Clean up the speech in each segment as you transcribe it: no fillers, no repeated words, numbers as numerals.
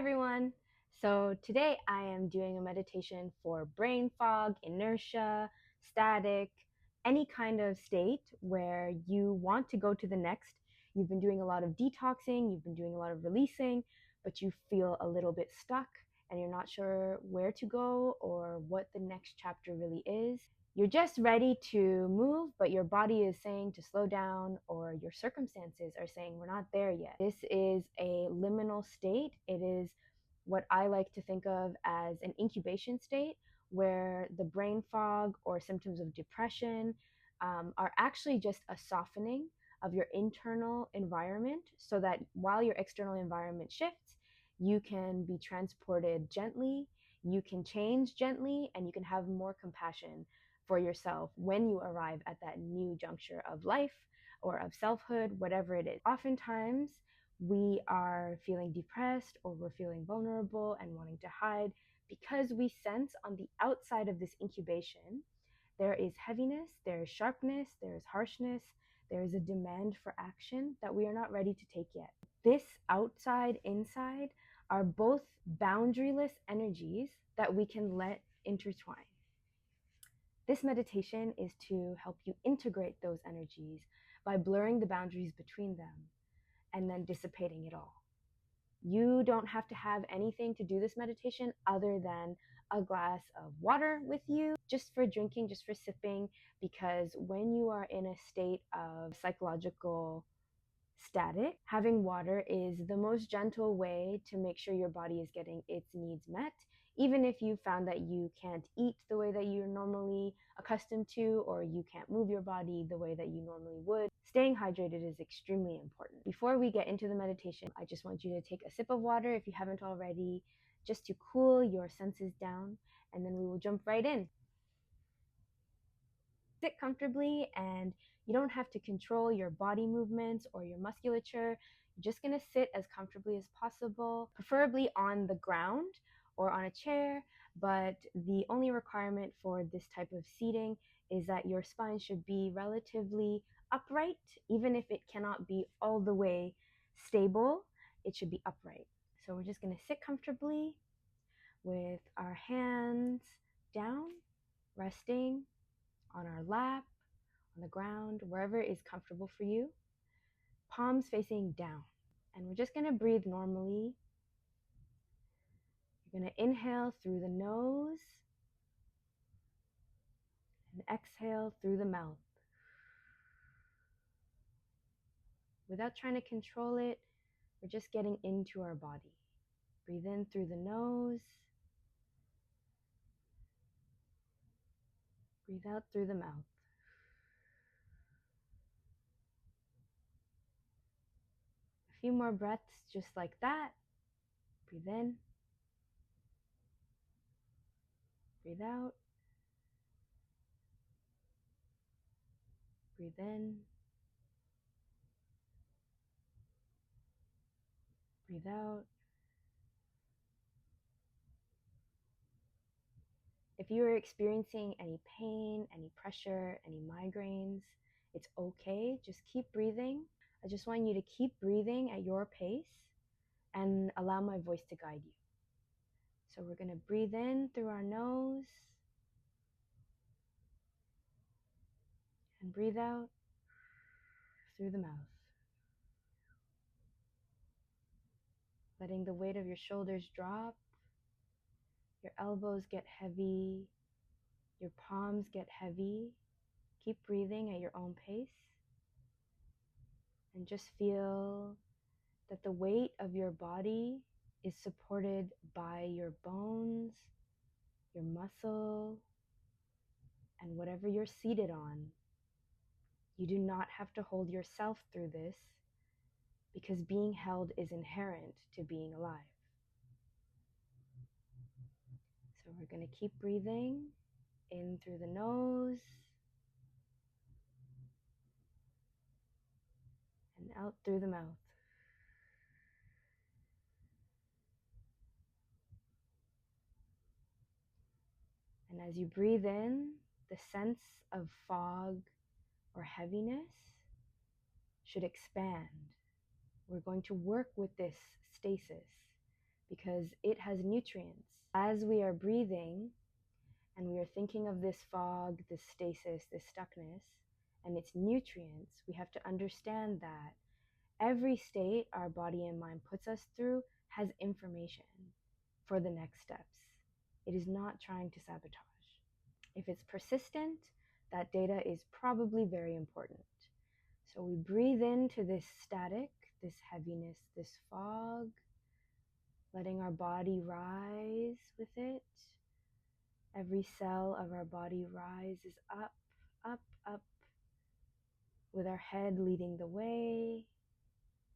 everyone. So today I am doing a meditation for brain fog, inertia, static, any kind of state where you want to go to the next. You've been doing a lot of detoxing, you've been doing a lot of releasing, but you feel a little bit stuck and you're not sure where to go or what the next chapter really is. You're just ready to move, but your body is saying to slow down, or your circumstances are saying we're not there yet. This is a liminal state. It is what I like to think of as an incubation state, where the brain fog or symptoms of depression are actually just a softening of your internal environment, so that while your external environment shifts, you can be transported gently, you can change gently, and you can have more compassion for yourself when you arrive at that new juncture of life or of selfhood, whatever it is. Oftentimes, we are feeling depressed or we're feeling vulnerable and wanting to hide because we sense on the outside of this incubation there is heaviness, there is sharpness, there is harshness, there is a demand for action that we are not ready to take yet. This outside, inside are both boundaryless energies that we can let intertwine. This meditation is to help you integrate those energies by blurring the boundaries between them and then dissipating it all. You don't have to have anything to do this meditation other than a glass of water with you, just for drinking, just for sipping, because when you are in a state of psychological static, having water is the most gentle way to make sure your body is getting its needs met. Even if you found that you can't eat the way that you're normally accustomed to, or you can't move your body the way that you normally would, staying hydrated is extremely important. Before we get into the meditation, I just want you to take a sip of water if you haven't already, just to cool your senses down, and then we will jump right in. Sit comfortably, and you don't have to control your body movements or your musculature. You're just going to sit as comfortably as possible, preferably on the ground or on a chair, but the only requirement for this type of seating is that your spine should be relatively upright. Even if it cannot be all the way stable, it should be upright. So we're just going to sit comfortably with our hands down, resting on our lap, on the ground, wherever is comfortable for you. Palms facing down. And we're just going to breathe normally. You're going to inhale through the nose and exhale through the mouth. Without trying to control it, we're just getting into our body. Breathe in through the nose. Breathe out through the mouth. A few more breaths just like that. Breathe in. Breathe out. Breathe in. Breathe out. If you are experiencing any pain, any pressure, any migraines, it's okay. Just keep breathing. I just want you to keep breathing at your pace and allow my voice to guide you. So we're going to breathe in through our nose and breathe out through the mouth. Letting the weight of your shoulders drop, your elbows get heavy, your palms get heavy. Keep breathing at your own pace, and just feel that the weight of your body is supported by your bones, your muscle, and whatever you're seated on. You do not have to hold yourself through this, because being held is inherent to being alive. So we're going to keep breathing in through the nose and out through the mouth. And as you breathe in, the sense of fog or heaviness should expand. We're going to work with this stasis because it has nutrients. As we are breathing and we are thinking of this fog, this stasis, this stuckness, and its nutrients, we have to understand that every state our body and mind puts us through has information for the next steps. It is not trying to sabotage. If it's persistent, that data is probably very important. So we breathe into this static, this heaviness, this fog, letting our body rise with it. Every cell of our body rises up, up, up, with our head leading the way.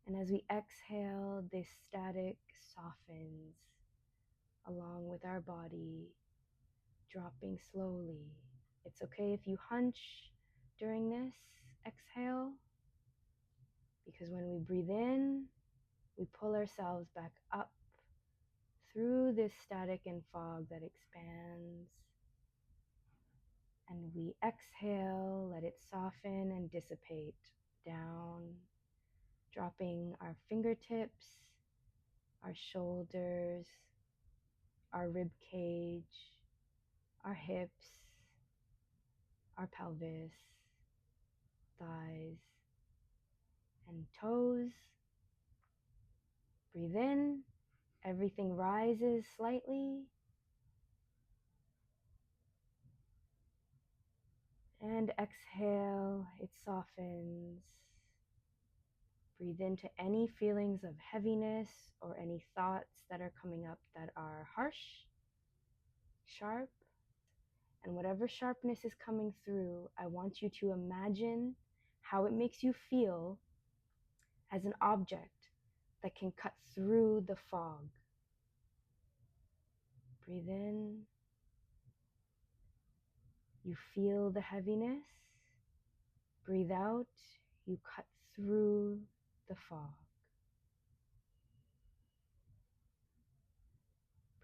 And as we exhale, this static softens along with our body, dropping slowly. It's okay if you hunch during this exhale, because when we breathe in, we pull ourselves back up through this static and fog that expands. And we exhale, let it soften and dissipate down, dropping our fingertips, our shoulders, our rib cage, our hips, our pelvis, thighs, and toes. Breathe in, everything rises slightly. And exhale, it softens. Breathe into any feelings of heaviness or any thoughts that are coming up that are harsh, sharp. And whatever sharpness is coming through, I want you to imagine how it makes you feel as an object that can cut through the fog. Breathe in. You feel the heaviness. Breathe out. You cut through the fog.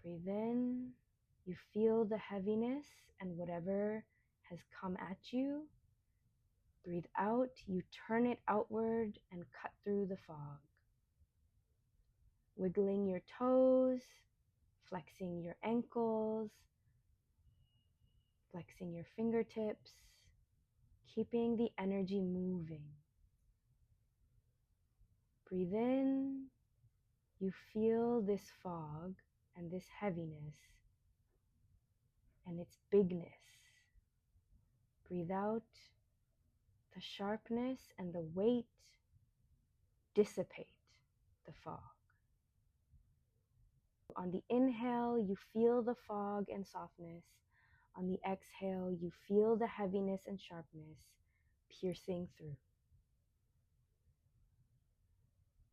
Breathe in. You feel the heaviness and whatever has come at you. Breathe out. You turn it outward and cut through the fog. Wiggling your toes, flexing your ankles, flexing your fingertips, keeping the energy moving. Breathe in. You feel this fog and this heaviness and its bigness. Breathe out. The sharpness and the weight dissipate the fog. On the inhale, you feel the fog and softness. On the exhale, you feel the heaviness and sharpness piercing through.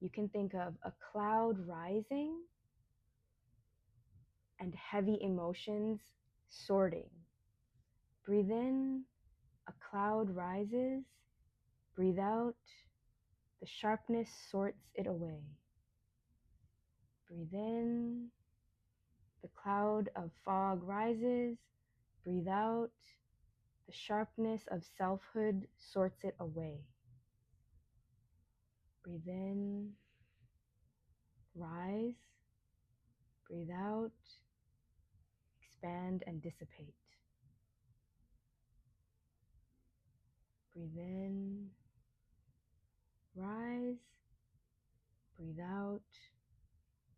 You can think of a cloud rising and heavy emotions sorting. Breathe in, a cloud rises. Breathe out, the sharpness sorts it away. Breathe in, the cloud of fog rises. Breathe out, the sharpness of selfhood sorts it away. Breathe in, rise. Breathe out, expand and dissipate. Breathe in, rise. Breathe out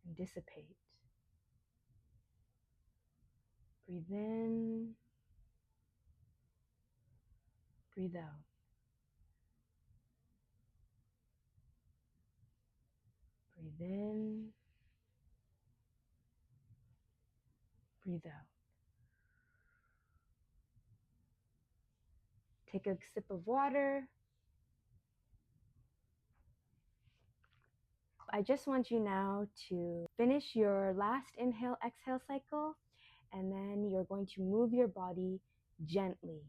and dissipate. Breathe in, breathe out. Breathe in, breathe out. Take a sip of water. I just want you now to finish your last inhale, exhale cycle, and then you're going to move your body gently.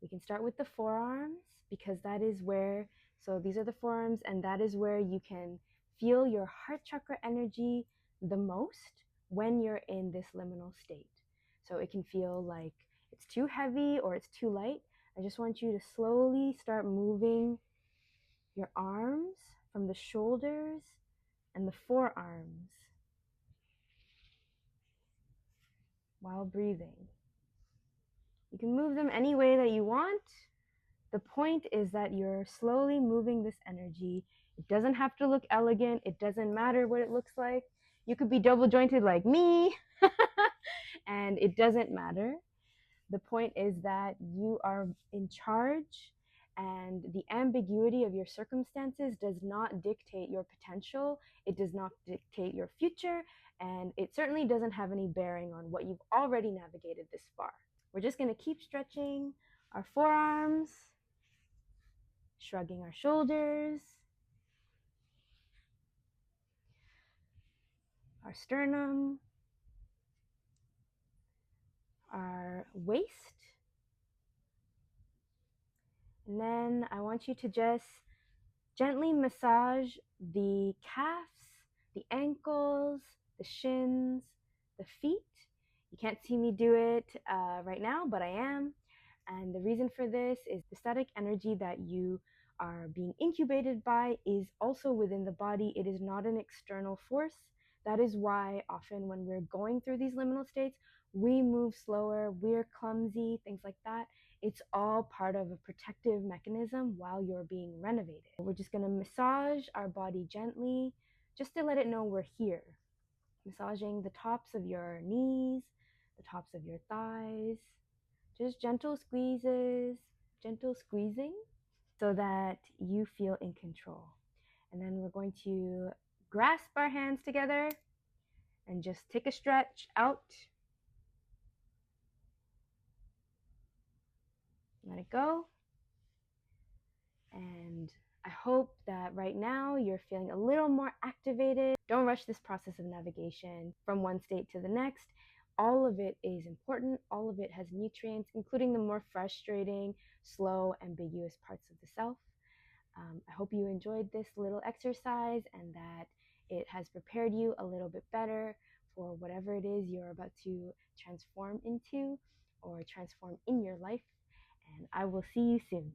We can start with the forearms because that is where, so these are the forearms, and that is where you can feel your heart chakra energy the most when you're in this liminal state. So it can feel like it's too heavy or it's too light. I just want you to slowly start moving your arms from the shoulders and the forearms while breathing. You can move them any way that you want. The point is that you're slowly moving this energy. It doesn't have to look elegant. It doesn't matter what it looks like. You could be double jointed like me, and it doesn't matter. The point is that you are in charge, and the ambiguity of your circumstances does not dictate your potential. It does not dictate your future, and it certainly doesn't have any bearing on what you've already navigated this far. We're just going to keep stretching our forearms, shrugging our shoulders, our sternum, our waist. And then I want you to just gently massage the calves, the ankles, the shins, the feet. You can't see me do it right now, but I am. And the reason for this is the static energy that you are being incubated by is also within the body. It is not an external force. That is why often when we're going through these liminal states, we move slower, we're clumsy, things like that. It's all part of a protective mechanism while you're being renovated. We're just going to massage our body gently just to let it know we're here. Massaging the tops of your knees, the tops of your thighs, just gentle squeezes, gentle squeezing so that you feel in control. And then we're going to grasp our hands together and just take a stretch out. Let it go. And I hope that right now you're feeling a little more activated. Don't rush this process of navigation from one state to the next. All of it is important. All of it has nutrients, including the more frustrating, slow, ambiguous parts of the self. I hope you enjoyed this little exercise and that it has prepared you a little bit better for whatever it is you're about to transform into or transform in your life. And I will see you soon.